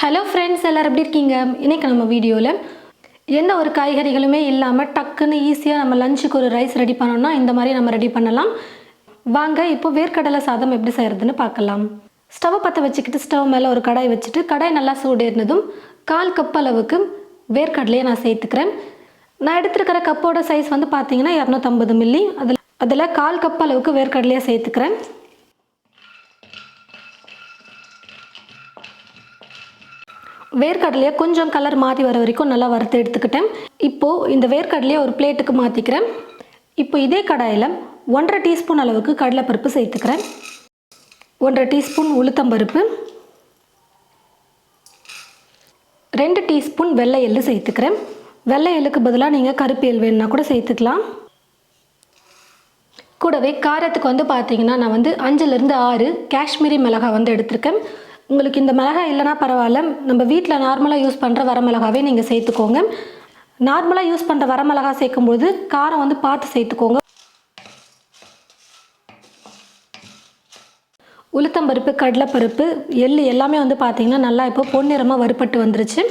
Hello friends, எல்லோரும் எப்படி இருக்கீங்க? இன்றைக்கி நம்ம வீடியோவில் எந்த ஒரு காய்கறிகளுமே இல்லாமல் டக்குன்னு ஈஸியாக நம்ம லஞ்சுக்கு ஒரு ரைஸ் ரெடி பண்ணோம்னா இந்த மாதிரி நம்ம ரெடி பண்ணலாம். வாங்க இப்போ வேர்க்கடலை சாதம் எப்படி செய்கிறதுன்னு பார்க்கலாம். ஸ்டவ்வை பற்ற வச்சுக்கிட்டு ஸ்டவ் மேலே ஒரு கடாய் வச்சுட்டு கடாய் நல்லா சூடேறினதும் 1/4 கப் அளவுக்கு வேர்க்கடலையை நான் சேர்த்துக்கிறேன். நான் எடுத்துருக்கிற கப்போட சைஸ் வந்து பார்த்தீங்கன்னா 250 மில்லி. அதில் 1/4 கப் அளவுக்கு வேர்க்கடலையை சேர்த்துக்கிறேன். வேர்க்கடலையை கொஞ்சம் கலர் மாற்றி வர வரைக்கும் நல்லா வறுத்து எடுத்துக்கிட்டேன். இப்போது இந்த வேர்க்கடலையை ஒரு பிளேட்டுக்கு மாற்றிக்கிறேன். இப்போ இதே கடாயில் 1.5 டீஸ்பூன் அளவுக்கு கடலைப்பருப்பு சேர்த்துக்கிறேன். 1.5 டீஸ்பூன் உளுத்தம்பருப்பு, 2 டீஸ்பூன் வெள்ளை எள்ளு சேர்த்துக்கிறேன். வெள்ளை எள்ளுக்கு பதிலாக நீங்கள் கருப்பு எள் வேணுன்னா கூட சேர்த்துக்கலாம். கூடவே காரத்துக்கு வந்து பார்த்தீங்கன்னா நான் வந்து 5லேருந்து 6 காஷ்மீரி மிளகாய் வந்து எடுத்திருக்கேன். உங்களுக்கு இந்த மிளகாய் இல்லைனா பரவாயில்ல, நம்ம வீட்டில் நார்மலாக யூஸ் பண்ணுற வரமிளகாவே நீங்கள் சேர்த்துக்கோங்க. நார்மலாக யூஸ் பண்ணுற வரமிளகாய் சேர்க்கும்போது காரம் வந்து பார்த்து சேர்த்துக்கோங்க. உளுத்தம்பருப்பு, கடலைப்பருப்பு, எள்ளு எல்லாமே வந்து பார்த்திங்கன்னா நல்லா இப்போ பொன்னிறமாக வறுபட்டு வந்துருச்சு.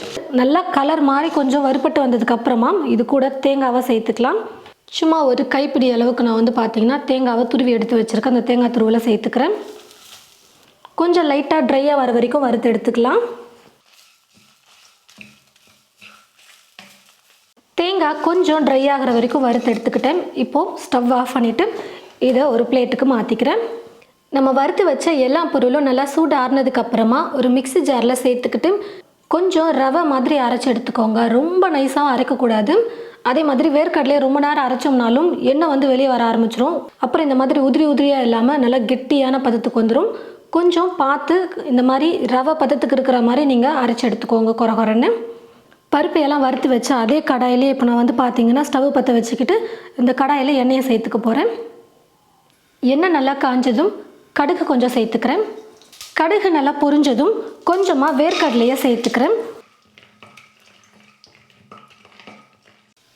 நல்லா கலர் மாதிரி கொஞ்சம் வறுபட்டு வந்ததுக்கப்புறமா இது கூட தேங்காவை சேர்த்துக்கலாம். சும்மா ஒரு கைப்பிடி அளவுக்கு நான் வந்து பார்த்திங்கன்னா தேங்காவை துருவி எடுத்து வச்சுருக்கேன். அந்த தேங்காய் துருவில் சேர்த்துக்கிறேன். கொஞ்சம் லைட்டாக ட்ரையாக வர வரைக்கும் வறுத்து எடுத்துக்கலாம். தேங்காய் கொஞ்சம் ட்ரை ஆகிற வரைக்கும் வறுத்து எடுத்துக்கிட்டேன். இப்போது ஸ்டவ் ஆஃப் பண்ணிவிட்டு இதை ஒரு பிளேட்டுக்கு மாற்றிக்கிறேன். நம்ம வறுத்து வச்ச எல்லா பொருளும் நல்லா சூடு ஆறுனதுக்கப்புறமா ஒரு மிக்ஸி ஜாரில் சேர்த்துக்கிட்டு கொஞ்சம் ரவை மாதிரி அரைச்சி எடுத்துக்கோங்க. ரொம்ப நைஸாக அரைக்கக்கூடாது. அதே மாதிரி வேர்க்கடலையை ரொம்ப நேரம் அரைச்சோம்னாலும் எண்ணெய் வந்து வெளியே வர ஆரம்பிச்சிடும். அப்புறம் இந்த மாதிரி உதிரியாக இல்லாமல் நல்லா கெட்டியான பதத்துக்கு வந்துடும். கொஞ்சம் பார்த்து இந்த மாதிரி ரவை பதத்துக்கு இருக்கிற மாதிரி நீங்கள் அரைச்சி எடுத்துக்கோங்க கொரகொரன்னு. பருப்பையெல்லாம் வறுத்து வச்சு அதே கடாயிலே இப்போ நான் வந்து பார்த்தீங்கன்னா ஸ்டவ் பற்ற வச்சுக்கிட்டு இந்த கடாயில் எண்ணெயை சேர்த்துக்க போகிறேன். எண்ணெய் நல்லா காஞ்சதும் கடுகு கொஞ்சம் சேர்த்துக்கிறேன். கடுகு நல்லா பொரிஞ்சதும் கொஞ்சமாக வேர்க்கடலையை சேர்த்துக்கிறேன்.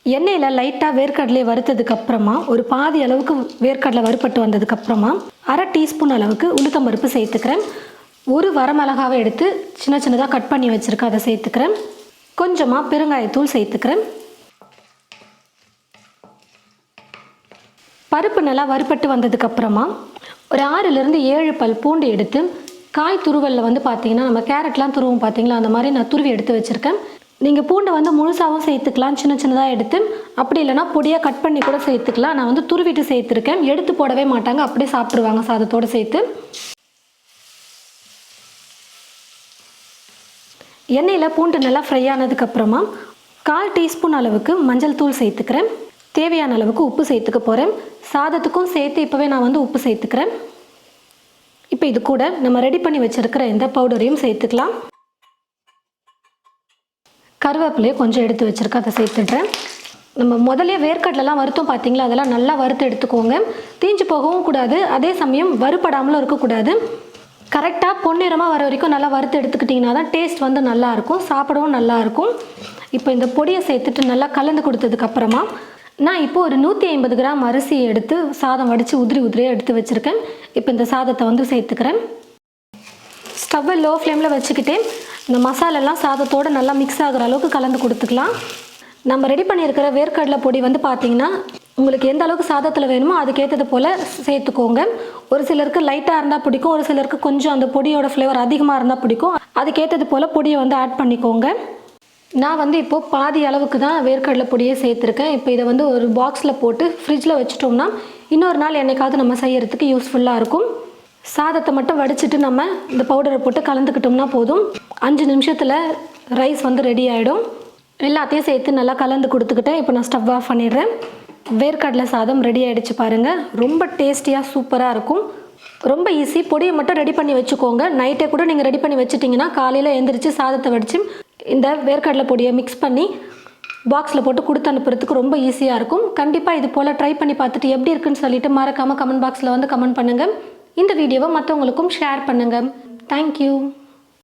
எண்ணெயில் லைட்டாக வேர்க்கடலையை வறுத்ததுக்கப்புறமா ஒரு பாதி அளவுக்கு வேர்க்கடலை வறுப்பட்டு வந்ததுக்கப்புறமா 1/2 டீஸ்பூன் அளவுக்கு உளுத்தம்பருப்பு சேர்த்துக்கிறேன். ஒரு வரமிளகாவை எடுத்து சின்ன சின்னதாக கட் பண்ணி வச்சுருக்கேன், அதை சேர்த்துக்கிறேன். கொஞ்சமாக பெருங்காயத்தூள் சேர்த்துக்கிறேன். பருப்பு நல்லா வறுப்பட்டு வந்ததுக்கப்புறமா ஒரு 6லேருந்து 7 பல் பூண்டு எடுத்து காய் துருவலில் வந்து பார்த்திங்கன்னா நம்ம கேரட்லாம் துருவும் பார்த்திங்களா, அந்த மாதிரி நான் துருவி எடுத்து வச்சுருக்கேன். நீங்கள் பூண்டை வந்து முழுசாகவும் சேர்த்துக்கலாம், சின்ன சின்னதாக எடுத்து. அப்படி இல்லைனா பொடியாக கட் பண்ணி கூட சேர்த்துக்கலாம். நான் வந்து துருவிட்டு சேர்த்துருக்கேன். எடுத்து போடவே மாட்டாங்க, அப்படியே சாப்பிட்ருவாங்க சாதத்தோடு சேர்த்து. எண்ணெயில் பூண்டு நல்லா ஃப்ரை ஆனதுக்கப்புறமா 1/4 டீஸ்பூன் அளவுக்கு மஞ்சள் தூள் சேர்த்துக்கிறேன். தேவையான அளவுக்கு உப்பு சேர்த்துக்க போகிறேன். சாதத்துக்கும் சேர்த்து இப்போவே நான் வந்து உப்பு சேர்த்துக்கிறேன். இப்போ இது கூட நம்ம ரெடி பண்ணி வச்சுருக்கிற இந்த பவுடரையும் சேர்த்துக்கலாம். கருவேப்பிலையை கொஞ்சம் எடுத்து வச்சுருக்கேன், அதை சேர்த்துடுறேன். நம்ம முதல்ல வேர்க்கடலாம் வறுத்தோம் பார்த்திங்களா, அதெல்லாம் நல்லா வறுத்து எடுத்துக்கோங்க. தீஞ்சு போகவும் கூடாது, அதே சமயம் வறுபடாமலும் இருக்கக்கூடாது. கரெக்டாக பொன்னிறமாக வர வரைக்கும் நல்லா வறுத்து எடுத்துக்கிட்டிங்கன்னா தான் டேஸ்ட் வந்து நல்லாயிருக்கும், சாப்பிடவும் நல்லாயிருக்கும். இப்போ இந்த பொடியை சேர்த்துட்டு நல்லா கலந்து கொடுத்ததுக்கப்புறமா நான் இப்போது ஒரு 150 கிராம் அரிசியை எடுத்து சாதம் வடித்து உதிரியாக எடுத்து வச்சுருக்கேன். இப்போ இந்த சாதத்தை வந்து சேர்த்துக்கிறேன். ஸ்டவ்வை லோ ஃப்ளேமில் வச்சுக்கிட்டே இந்த மசாலெல்லாம் சாதத்தோடு நல்லா மிக்ஸ் ஆகிற அளவுக்கு கலந்து கொடுத்துக்கலாம். நம்ம ரெடி பண்ணியிருக்கிற வேர்க்கடலை பொடி வந்து பார்த்திங்கன்னா உங்களுக்கு எந்த அளவுக்கு சாதத்தில் வேணுமோ அதுக்கேற்றது போல் சேர்த்துக்கோங்க. ஒரு சிலருக்கு லைட்டாக இருந்தால் பிடிக்கும், ஒரு சிலருக்கு கொஞ்சம் அந்த பொடியோட ஃப்ளேவர் அதிகமாக இருந்தால் பிடிக்கும். அதுக்கேற்றது போல் பொடியை வந்து ஆட் பண்ணிக்கோங்க. நான் வந்து இப்போது பாதி அளவுக்கு தான் வேர்க்கடலை பொடியை சேர்த்துருக்கேன். இப்போ இதை வந்து ஒரு பாக்ஸில் போட்டு ஃப்ரிட்ஜில் வச்சுட்டோம்னா இன்னொரு நாள் என்னைக்காவது நம்ம செய்யறதுக்கு யூஸ்ஃபுல்லாக இருக்கும். சாதத்தை மட்டும் வடிச்சிட்டு நம்ம இந்த பவுடரை போட்டு கலந்துக்கிட்டோம்னா போதும். 5 நிமிஷத்தில் ரைஸ் வந்து ரெடி ஆகிடும். எல்லாத்தையும் சேர்த்து நல்லா கலந்து கொடுத்துக்கிட்டேன். இப்போ நான் ஸ்டவ் ஆஃப் பண்ணிடுறேன். வேர்க்கடலை சாதம் ரெடி ஆகிடுச்சு பாருங்கள். ரொம்ப டேஸ்டியாக சூப்பராக இருக்கும். ரொம்ப ஈஸி. பொடியை மட்டும் ரெடி பண்ணி வச்சுக்கோங்க. நைட்டே கூட நீங்கள் ரெடி பண்ணி வச்சுட்டிங்கன்னா காலையில் எழுந்திரிச்சு சாதத்தை வடித்து இந்த வேர்க்கடலை பொடியை மிக்ஸ் பண்ணி பாக்ஸில் போட்டு கொடுத்து அனுப்புறதுக்கு ரொம்ப ஈஸியாக இருக்கும். கண்டிப்பாக இது போல் ட்ரை பண்ணி பார்த்துட்டு எப்படி இருக்குன்னு சொல்லிட்டு மறக்காமல் கமெண்ட் பாக்ஸில் வந்து கமெண்ட் பண்ணுங்கள். இந்த வீடியோவை மற்றவங்களுக்கும் ஷேர் பண்ணுங்கள். தேங்க்யூ.